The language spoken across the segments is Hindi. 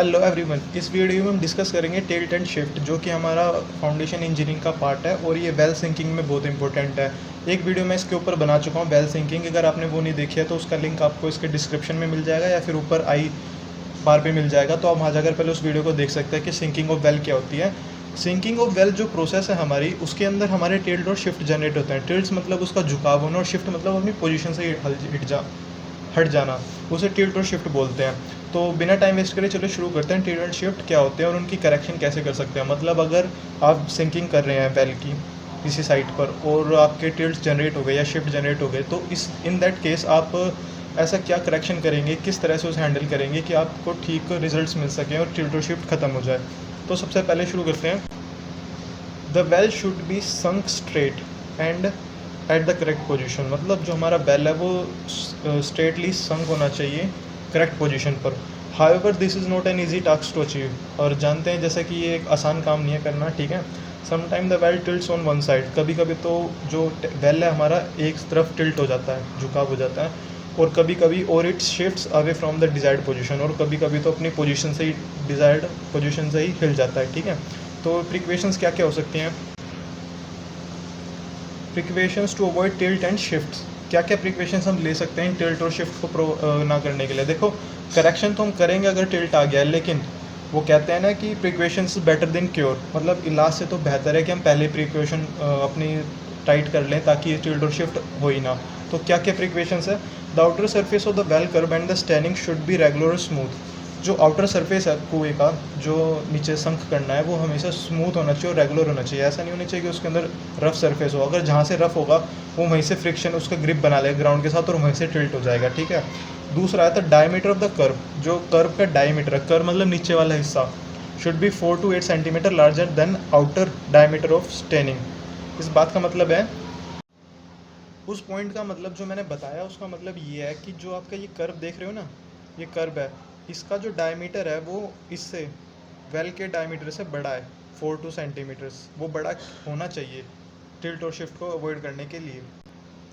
हेलो एवरीवन, इस वीडियो में हम डिस्कस करेंगे टिल्ट एंड शिफ्ट, जो कि हमारा फाउंडेशन इंजीनियरिंग का पार्ट है और ये वेल सिंकिंग में बहुत इंपॉर्टेंट है। एक वीडियो मैं इसके ऊपर बना चुका हूँ वेल सिंकिंग। अगर आपने वो नहीं देखी है तो उसका लिंक आपको इसके डिस्क्रिप्शन में मिल जाएगा या फिर ऊपर आई बार पे मिल जाएगा, तो आप वहाँ जाकर पहले उस वीडियो को देख सकते हैं कि सिंकिंग ऑफ वेल क्या होती है। सिंकिंग ऑफ वेल जो प्रोसेस है हमारी, उसके अंदर हमारे टिल्ट और शिफ्ट जनरेट होते हैं। टिल्ट्स मतलब उसका झुकाव होना और शिफ्ट मतलब अपनी पोजीशन से हट जाना, उसे टिल्ट और शिफ्ट बोलते हैं। तो बिना टाइम वेस्ट करे चलो शुरू करते हैं। टिल्ट एंड शिफ्ट क्या होते हैं और उनकी करेक्शन कैसे कर सकते हैं। मतलब अगर आप सिंकिंग कर रहे हैं वेल की किसी साइट पर और आपके टिल्ट जनरेट हो गए या शिफ्ट जनरेट हो गए, तो इस इन दैट केस आप ऐसा क्या करेक्शन करेंगे, किस तरह से उसे हैंडल करेंगे कि आपको ठीक रिजल्ट्स मिल सकें और टिल्ट और शिफ्ट ख़त्म हो जाए। तो सबसे पहले शुरू करते हैं। The well should be sunk straight and at the correct position. मतलब जो हमारा वेल है वो स्ट्रेटली संक होना चाहिए करेक्ट पोजीशन पर। However this is not an easy task to achieve. और जानते हैं जैसे कि ये एक आसान काम नहीं है करना, ठीक है। Sometime the well tilts on one side. कभी कभी तो जो वेल है हमारा एक तरफ टिल्ट हो जाता है, झुकाव हो जाता है। और कभी कभी और it shifts away from the desired position. और कभी कभी तो अपनी पोजीशन से ही डिजायर्ड पोजीशन से ही हिल जाता है, ठीक है। तो प्रिकॉशंस क्या क्या हो सकती हैं। Precautions to avoid tilt and shift. क्या क्या प्रिकॉशंस हम ले सकते हैं टिल्ट और शिफ्ट को ना करने के लिए। देखो, करेक्शन तो हम करेंगे अगर टिल्ट आ गया है, लेकिन वो कहते हैं ना कि प्रिकॉशंस बेटर देन क्योर। मतलब इलाज से तो बेहतर है कि हम पहले प्रिकॉशन अपनी टाइट कर लें ताकि टिल्ट और शिफ्ट हो ही ना। तो क्या क्या प्रिकॉशंस है। The outer surface of the well curve and the staining should be regular और स्मूथ। जो आउटर सरफेस है कुएं का, जो नीचे संक करना है, वो हमेशा स्मूथ होना चाहिए और रेगुलर होना चाहिए। ऐसा नहीं होना चाहिए कि उसके अंदर रफ सरफेस हो। अगर जहाँ से रफ होगा वो वहीं से फ्रिक्शन उसका ग्रिप बना लेगा ग्राउंड के साथ और वहीं से टिल्ट हो जाएगा, ठीक है। दूसरा है the diameter of the curve. जो कर्व का डायमीटर है, कर्व मतलब नीचे वाला हिस्सा, should be 4 to 8 centimetre larger than outer diameter of staining. इस बात का मतलब है, उस पॉइंट का मतलब जो मैंने बताया उसका मतलब ये है कि जो आपका ये कर्व देख रहे हो ना, ये कर्व है, इसका जो डायमीटर है वो इससे वेल के डायमीटर से बड़ा है, 4 सेंटीमीटर्स। वो बड़ा होना चाहिए टिल्ट और शिफ्ट को अवॉइड करने के लिए।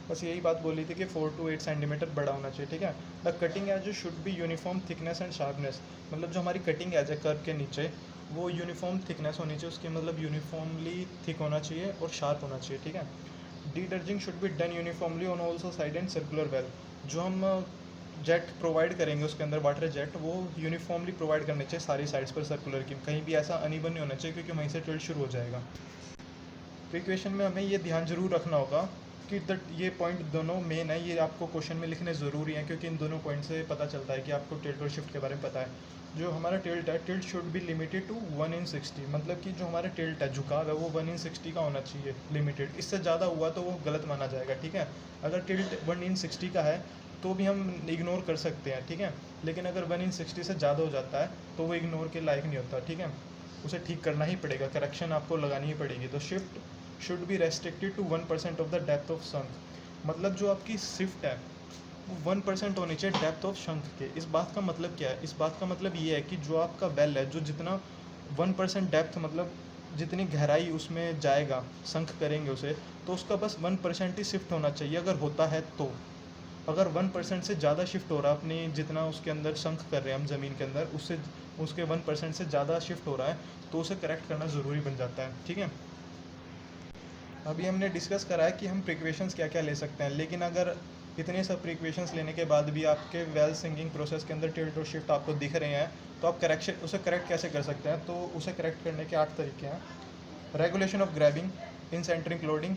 बस यही बात बोली थी कि 4 to 8 सेंटीमीटर बड़ा होना चाहिए, ठीक है। The cutting age should be uniform thickness and sharpness. मतलब जो हमारी कटिंग एज है कर्व के नीचे, वो यूनिफॉर्म थिकनेस होनी चाहिए उसकी। मतलब यूनिफॉर्मली थिक होना चाहिए और शार्प होना चाहिए, ठीक है। Dredging should be done uniformly on also side and circular well. जो हम जेट प्रोवाइड करेंगे उसके अंदर, वाटर जेट, वो यूनिफॉर्मली प्रोवाइड करने चाहिए सारी साइड्स पर सर्कुलर की। कहीं भी ऐसा अनइवन नहीं होना चाहिए क्योंकि वहीं से टिल्ट शुरू हो जाएगा। तो इक्वेशन में हमें ये ध्यान जरूर रखना होगा कि ये पॉइंट दोनों मेन है, ये आपको क्वेश्चन में लिखने ज़रूरी है क्योंकि इन दोनों पॉइंट से पता चलता है कि आपको टिल्ट और शिफ्ट के बारे में पता है। जो हमारा टिल्ट है, tilt should be limited to 1/60। मतलब कि जो हमारा टिल्ट है, झुकाव है, वो 1/60 का होना चाहिए, लिमिटेड। इससे ज़्यादा हुआ तो वो गलत माना जाएगा, ठीक है। अगर टिल्ट 1/60 का है तो भी हम इग्नोर कर सकते हैं, ठीक है। लेकिन अगर 1/60 से ज़्यादा हो जाता है तो वो इग्नोर के लायक नहीं होता, ठीक है। उसे ठीक करना ही पड़ेगा, करेक्शन आपको लगानी ही पड़ेगी। तो shift should be restricted to 1% of the depth of sunk. मतलब जो आपकी शिफ्ट है वो 1% होनी चाहिए डेप्थ ऑफ शंक के। इस बात का मतलब क्या है। इस बात का मतलब ये है कि जो आपका वेल है, जो जितना 1% डेप्थ, मतलब जितनी गहराई उसमें जाएगा, संक करेंगे उसे, तो उसका बस 1% ही शिफ्ट होना चाहिए अगर होता है तो। अगर 1% से ज़्यादा शिफ्ट हो रहा है, अपनी जितना उसके अंदर संक कर रहे हैं हम ज़मीन के अंदर, उससे उसके 1% से ज़्यादा शिफ्ट हो रहा है तो उसे करेक्ट करना ज़रूरी बन जाता है, ठीक है। अभी हमने डिस्कस करा है कि हम प्रिकॉशंस क्या क्या ले सकते हैं, लेकिन अगर इतने सब प्रिकॉशंस लेने के बाद भी आपके वेल सिंगिंग प्रोसेस के अंदर टिल्ट और शिफ्ट आपको दिख रहे हैं, तो आप करेक्शन उसे करेक्ट कैसे कर सकते हैं। तो उसे करेक्ट करने के 8 तरीके हैं। Regulation of grabbing, eccentric loading,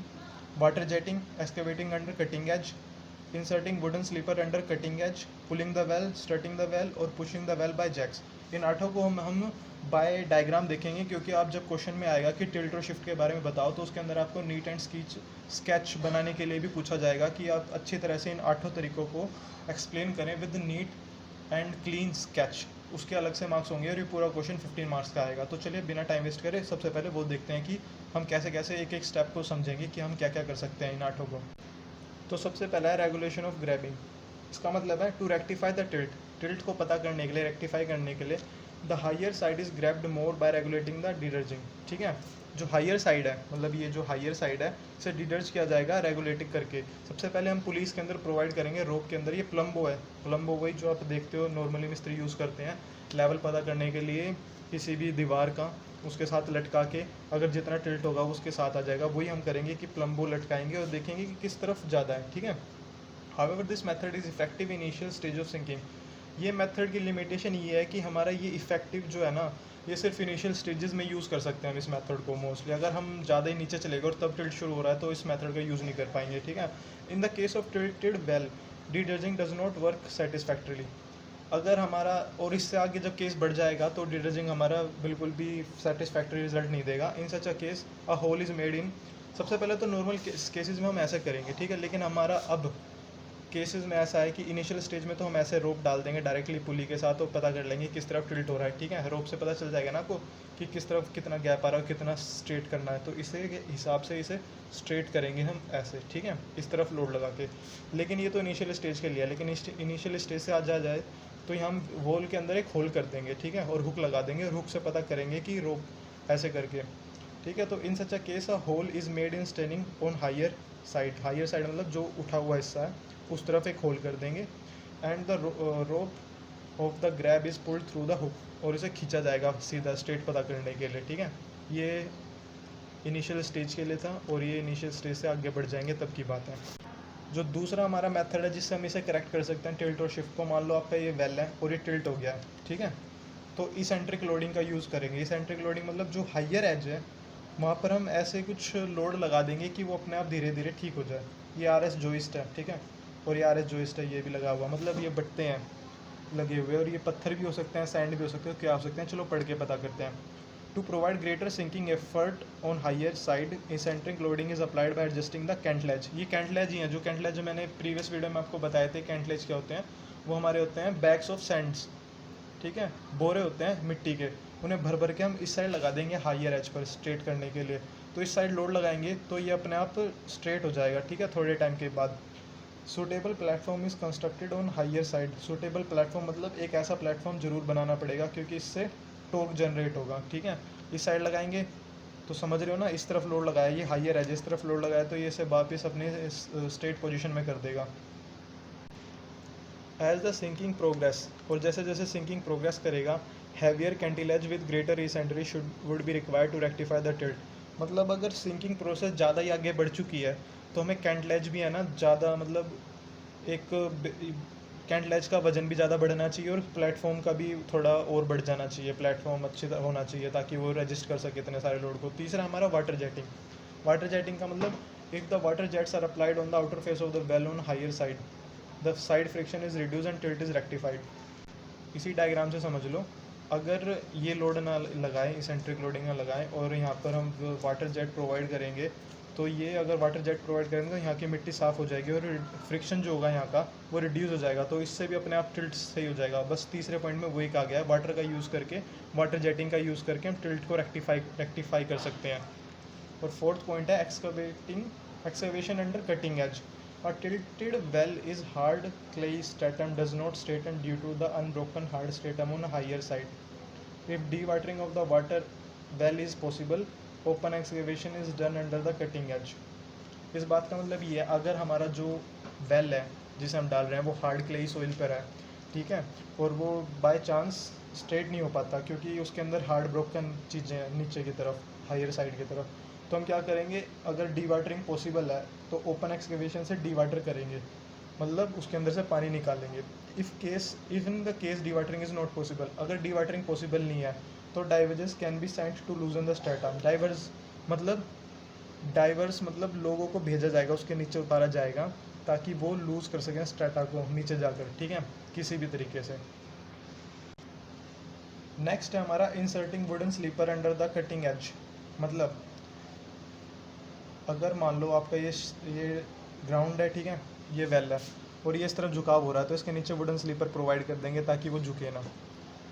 water jetting, excavating under cutting edge, inserting wooden sleeper under cutting edge, pulling the well, strutting the well और pushing the well by jacks. इन 8 को हम बाय डायग्राम देखेंगे क्योंकि आप जब क्वेश्चन में आएगा कि टिल्ट और शिफ्ट के बारे में बताओ, तो उसके अंदर आपको नीट एंड स्केच बनाने के लिए भी पूछा जाएगा कि आप अच्छी तरह से इन 8 तरीकों को एक्सप्लेन करें with neat and clean sketch. उसके अलग से मार्क्स होंगे और ये पूरा क्वेश्चन 15 मार्क्स का आएगा। तो चलिए बिना टाइम वेस्ट करें सबसे पहले वो देखते हैं कि हम कैसे कैसे एक एक स्टेप को समझेंगे कि हम क्या क्या कर सकते हैं इन 8 को। तो सबसे पहला है रेगुलेशन ऑफ ग्रैबिंग। इसका मतलब है to rectify the tilt. Tilt को पता करने के लिए, रेक्टिफाई करने के लिए, the higher side is grabbed more by regulating the dredging, ठीक है। जो हायर साइड है, मतलब ये जो हायर साइड है, इसे डिडर्ज किया जाएगा रेगुलेटिंग करके। सबसे पहले हम पुलिस के अंदर प्रोवाइड करेंगे रोप के अंदर, ये प्लम्बो है। प्लम्बो वही जो आप देखते हो नॉर्मली मिस्त्री यूज़ करते हैं लेवल पता करने के लिए किसी भी दीवार का, उसके साथ लटका के अगर जितना टिल्ट होगा उसके साथ आ जाएगा, वही हम करेंगे कि प्लम्बो लटकाएंगे और देखेंगे कि किस तरफ ज़्यादा है, ठीक है। However this method is effective initial stage of sinking. ये मेथड की लिमिटेशन ये है कि हमारा ये इफेक्टिव जो है ना, ये सिर्फ इनिशियल स्टेजेस में यूज़ कर सकते हैं हम इस मेथड को मोस्टली। अगर हम ज़्यादा ही नीचे चले गए और तब टिल्ट शुरू हो रहा है तो इस मेथड का यूज़ नहीं कर पाएंगे, ठीक है। In the case of tilted well dredging does not work satisfactorily. अगर हमारा और इससे आगे जब केस बढ़ जाएगा तो डिडर्जिंग हमारा बिल्कुल भी सेटिस्फैक्टरी रिजल्ट नहीं देगा। In such a case a hole is made in. सबसे पहले तो नॉर्मल केसेस में हम ऐसे करेंगे, ठीक है, लेकिन हमारा अब केसेस में ऐसा है कि इनिशियल स्टेज में तो हम ऐसे रोप डाल देंगे डायरेक्टली पुली के साथ, तो पता कर लेंगे किस तरफ टिल्ट हो रहा है, ठीक है। रोप से पता चल जाएगा ना आपको कि किस तरफ कितना गैप आ रहा है, कितना स्ट्रेट करना है, तो इसे हिसाब से इसे स्ट्रेट करेंगे हम ऐसे, ठीक है, इस तरफ लोड लगा के। लेकिन ये तो इनिशियल स्टेज के लिए है, लेकिन इनिशियल स्टेज से आ जाए तो हम वॉल के अंदर एक होल कर देंगे, ठीक है, और हुक लगा देंगे और हुक से पता करेंगे कि रोप ऐसे करके, ठीक है। तो in such a case a hole is made in standing on higher side. Higher side मतलब जो उठा हुआ हिस्सा है उस तरफ एक होल कर देंगे। And the rope of the grab is pulled through the hook, और इसे खींचा जाएगा सीधा स्ट्रेट पता करने के लिए, ठीक है। ये इनिशियल स्टेज के लिए था और ये इनिशियल स्टेज से आगे बढ़ जाएंगे तब की बात है। जो दूसरा हमारा मेथड है जिससे हम इसे करेक्ट कर सकते हैं टिल्ट और शिफ्ट को, मान लो आपका ये वेल है और ये टिल्ट हो गया है, ठीक है, तो इसेंट्रिक लोडिंग का यूज़ करेंगे। इसेंट्रिक लोडिंग मतलब जो हायर एज है वहाँ पर हम ऐसे कुछ लोड लगा देंगे कि वो अपने आप धीरे धीरे ठीक हो जाए। ये आर एस जोइस्ट है, ठीक है, और ये आर एस जोइस्ट है, ये भी लगा हुआ, मतलब ये बट्टे हैं लगे हुए, और ये पत्थर भी हो सकते हैं, सैंड भी हो सकते हैं, क्या हो सकते हैं, चलो पढ़ के पता करते हैं। To provide greater sinking effort on higher side eccentric loading is applied by adjusting the kentledge. ये कैंटलेज ही हैं, जो कैंटलेज जो मैंने प्रीवियस वीडियो में आपको बताए थे कैंटलेज क्या होते हैं, वो हमारे होते हैं बैग्स ऑफ सैंड्स, ठीक है, बोरे होते हैं मिट्टी के, उन्हें भर भर के हम इस साइड लगा देंगे हायर एज पर स्ट्रेट करने के लिए। तो इस साइड लोड लगाएंगे तो ये अपने आप स्ट्रेट हो जाएगा, ठीक है, थोड़े टाइम के बाद। Suitable platform is constructed on higher side. Suitable platform मतलब एक ऐसा प्लेटफॉर्म जरूर बनाना पड़ेगा क्योंकि इससे टॉर्क जनरेट होगा, ठीक है। इस साइड लगाएंगे तो समझ रहे हो ना, इस तरफ लोड लगाया, ये हायर है, इस तरफ लोड लगाया तो ये इसे वापस अपने स्ट्रेट पोजीशन में कर देगा। एज द सिंकिंग प्रोग्रेस, और जैसे जैसे सिंकिंग प्रोग्रेस करेगा, heavier kentledge with greater eccentricity would be required to rectify the tilt. मतलब अगर सिंकिंग प्रोसेस ज़्यादा ही आगे बढ़ चुकी है तो हमें कैंटिलेज भी है ना ज़्यादा, मतलब एक कैंटिलेज का वजन भी ज़्यादा बढ़ना चाहिए और प्लेटफॉर्म का भी थोड़ा और बढ़ जाना चाहिए, प्लेटफॉर्म अच्छे होना चाहिए ताकि वो रजिस्ट कर सके इतने सारे लोड को। तीसरा हमारा वाटर जेटिंग। वाटर जेटिंग का मतलब if the water jets are applied on the outer face of the well on higher side, the side friction is reduce and tilt is rectified. इसी डायग्राम से समझ लो, अगर ये लोड ना लगाएं, इसेंट्रिक लोडिंग ना लगाएं और यहाँ पर हम वाटर जेट प्रोवाइड करेंगे, तो ये अगर वाटर जेट प्रोवाइड करेंगे तो यहाँ की मिट्टी साफ़ हो जाएगी और फ्रिक्शन जो होगा यहाँ का वो रिड्यूस हो जाएगा, तो इससे भी अपने आप टिल्ट सही हो जाएगा। बस तीसरे पॉइंट में वही कहा गया है, वाटर का यूज़ करके, वाटर जेटिंग का यूज़ करके हम टिल्ट को रेक्टिफाई कर सकते हैं। और फोर्थ पॉइंट है excavation under cutting as. A tilted well is hard clay stratum does not straighten due to the unbroken hard stratum on a higher side. If dewatering of the water well is possible, open excavation is done under the cutting edge. इस बात का मतलब ये है, अगर हमारा जो वेल है जिसे हम डाल रहे हैं वो हार्ड क्लेई सोइल पर है, ठीक है, और वो बाय चांस स्ट्रेट नहीं हो पाता क्योंकि उसके अंदर हार्ड ब्रोकन चीज़ें हैं नीचे की तरफ, हायर साइड की तरफ, तो हम क्या करेंगे, अगर डीवाटरिंग पॉसिबल है तो ओपन एक्सकेवेशन से डीवाटर करेंगे, मतलब उसके अंदर से पानी निकालेंगे। If in the case dewatering is not possible, अगर डीवाटरिंग पॉसिबल नहीं है तो divers can be sent to loosen the strata. Divers मतलब लोगों को भेजा जाएगा, उसके नीचे उतारा जाएगा ताकि वो लूज़ कर सकें स्ट्रेटा को नीचे जाकर, ठीक है, किसी भी तरीके से। नेक्स्ट है हमारा inserting wooden sleeper under the cutting edge. मतलब अगर मान लो आपका ये ग्राउंड है, ठीक है, ये वेल है और ये इस तरफ झुकाव हो रहा है, तो इसके नीचे वुडन स्लीपर प्रोवाइड कर देंगे ताकि वो झुके ना।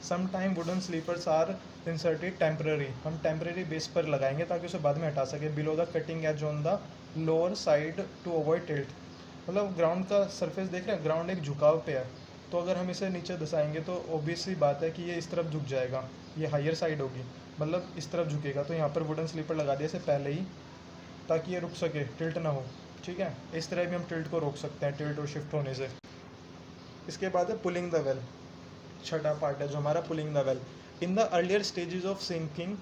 Some time wooden sleepers are inserted temporary, हम टेम्पररी बेस पर लगाएंगे ताकि उसे बाद में हटा सके, below the cutting edge on the lower side to avoid tilt. मतलब ग्राउंड का सरफेस देख रहे हैं, ग्राउंड एक झुकाव पे है, तो अगर हम इसे नीचे दसाएंगे तो ऑब्वियस सी बात है कि ये इस तरफ झुक जाएगा, ये हायर साइड होगी, मतलब इस तरफ झुकेगा। तो यहाँ पर वुडन स्लीपर लगा दिया इसे पहले ही, ताकि ये रुक सके, टिल्ट ना हो, ठीक है। इस तरह भी हम टिल्ट को रोक सकते हैं, टिल्ट और शिफ्ट होने से। इसके बाद है पुलिंग द वेल, छठा पार्ट है जो हमारा pulling the well. In the earlier stages of sinking,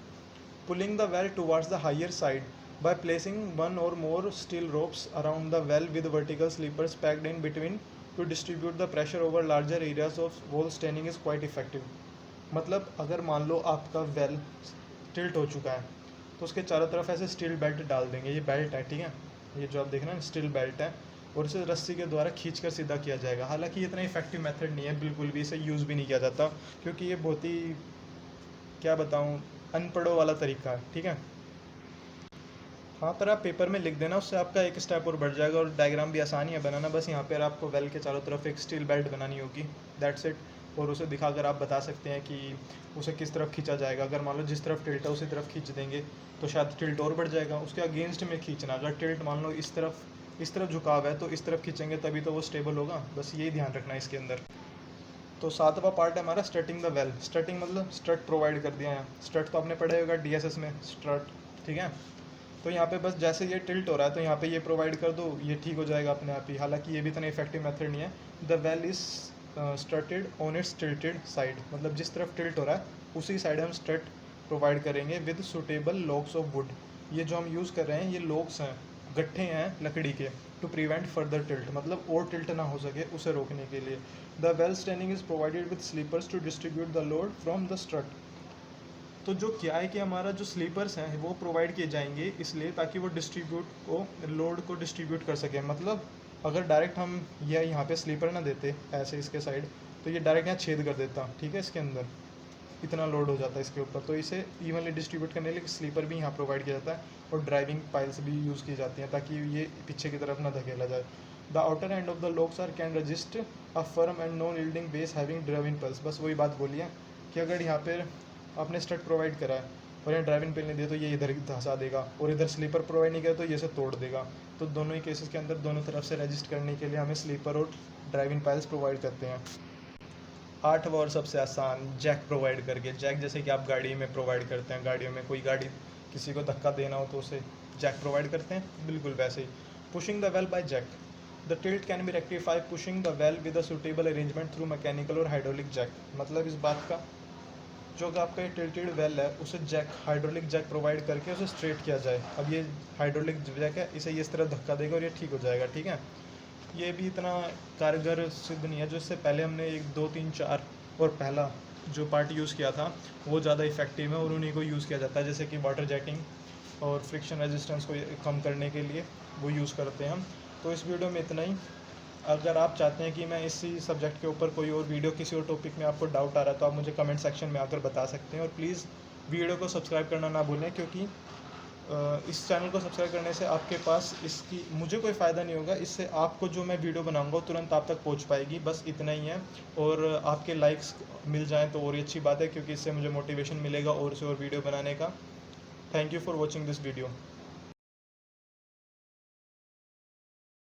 pulling the well towards the higher side by placing one or more steel ropes around the well with vertical sleepers packed in between to distribute the pressure over larger areas of wall staining is quite effective। मतलब अगर मान लो आपका वेल टिल्ट हो चुका है तो उसके चारों तरफ ऐसे स्टील बेल्ट डाल देंगे, ये बेल्ट है, ठीक है, ये जो आप देख रहे हैं स्टील बेल्ट है, और इसे रस्सी के द्वारा खींच कर सीधा किया जाएगा। हालांकि ये इतना इफेक्टिव मेथड नहीं है, बिल्कुल भी इसे यूज़ भी नहीं किया जाता, क्योंकि ये बहुत ही, क्या बताऊँ, अनपढ़ों वाला तरीका है, ठीक है। हाँ, पर आप पेपर में लिख देना, उससे आपका एक स्टेप और बढ़ जाएगा, और डायग्राम भी आसानी है बनाना। बस यहाँ पर आपको वेल के चारों तरफ एक स्टील बेल्ट बनानी होगी, दैट्स इट। और उसे दिखाकर आप बता सकते हैं कि उसे किस तरफ खींचा जाएगा। अगर मान लो जिस तरफ टिल्ट है उसी तरफ खींच देंगे तो शायद टिल्ट और बढ़ जाएगा, उसके अगेंस्ट में खींचना। अगर टिल्ट मान लो इस तरफ झुकाव है तो इस तरफ खींचेंगे तभी तो वो स्टेबल होगा। बस यही ध्यान रखना है इसके अंदर। तो सातवां पार्ट है हमारा स्ट्रटिंग द वेल। स्ट्रटिंग मतलब स्ट्रट प्रोवाइड कर दिया है। स्ट्रट तो आपने पढ़ा होगा DSS में, स्ट्रट, ठीक है। तो यहाँ पे बस जैसे ये टिल्ट हो रहा है तो यहाँ पे ये प्रोवाइड कर दो, ये ठीक हो जाएगा अपने आप ही। हालांकि ये भी इतना इफेक्टिव मेथड नहीं है। The well is strutted on its tilted side, मतलब जिस तरफ टिल्ट हो रहा है उसी साइड हम स्ट्रट प्रोवाइड करेंगे with suitable logs of would. ये जो हम यूज़ कर रहे हैं ये लॉग्स हैं, गट्ठे हैं लकड़ी के, टू प्रिवेंट फर्दर टिल्ट, मतलब और टिल्ट ना हो सके उसे रोकने के लिए। The well standing is provided with sleepers to distribute the load from the strut. तो जो क्या है कि हमारा जो स्लीपर्स हैं वो प्रोवाइड किए जाएंगे इसलिए ताकि वो लोड को डिस्ट्रीब्यूट कर सकें। मतलब अगर डायरेक्ट हम यहाँ पे स्लीपर ना देते ऐसे इसके साइड, तो ये डायरेक्ट यहाँ छेद कर देता, ठीक है, इसके अंदर इतना लोड हो जाता है इसके ऊपर। तो इसे इवनली डिस्ट्रीब्यूट करने के लिए स्लीपर भी यहाँ प्रोवाइड किया जाता है, और ड्राइविंग पाइल्स भी यूज़ की जाती हैं ताकि ये पीछे की तरफ ना धकेला जाए। The outer end of the logs are can resist a firm and non yielding base having driving piles. बस वही बात बोली है कि अगर यहाँ पर आपने स्ट्रट प्रोवाइड करा है और यहाँ ड्राइविंग पिल नहीं दिया तो ये इधर धंसा देगा, और इधर स्लीपर प्रोवाइड नहीं किया तो ये इसे तोड़ देगा। तो दोनों ही केसेस के अंदर दोनों तरफ से रजिस्ट करने के लिए हमें स्लीपर और ड्राइविंग पाइल्स प्रोवाइड करते हैं। आठवां और सबसे आसान, जैक प्रोवाइड करके। जैक जैसे कि आप गाड़ी में प्रोवाइड करते हैं, गाड़ियों में कोई गाड़ी किसी को धक्का देना हो तो उसे जैक प्रोवाइड करते हैं, बिल्कुल वैसे ही। Pushing the well by jack. The tilt can be rectify pushing the well with a suitable arrangement through mechanical और हाइड्रोलिक जैक। मतलब इस बात का, जो कि आपका टिल्टेड वेल है उसे जैक, हाइड्रोलिक जैक प्रोवाइड करके उसे स्ट्रेट किया जाए। अब ये हाइड्रोलिक जैक है, इसे इस तरह धक्का देगा और ये ठीक हो जाएगा, ठीक है। ये भी इतना कारगर सिद्ध नहीं है, जो इससे पहले हमने 1 2 3 4 और पहला जो पार्ट यूज़ किया था वो ज़्यादा इफेक्टिव है, और उन्हीं को यूज़ किया जाता है, जैसे कि वाटर जेटिंग और फ्रिक्शन रेजिस्टेंस को कम करने के लिए वो यूज़ करते हैं हम। तो इस वीडियो में इतना ही। अगर आप चाहते हैं कि मैं इसी सब्जेक्ट के ऊपर कोई और वीडियो, किसी और टॉपिक में आपको डाउट आ रहा है तो आप मुझे कमेंट सेक्शन में आकर बता सकते हैं। और प्लीज़ वीडियो को सब्सक्राइब करना ना भूलें, क्योंकि इस चैनल को सब्सक्राइब करने से आपके पास इसकी मुझे कोई फ़ायदा नहीं होगा, इससे आपको जो मैं वीडियो बनाऊंगा तुरंत आप तक पहुंच पाएगी, बस इतना ही है। और आपके लाइक्स मिल जाएं तो और ही अच्छी बात है, क्योंकि इससे मुझे मोटिवेशन मिलेगा और से और वीडियो बनाने का। Thank you for watching this video.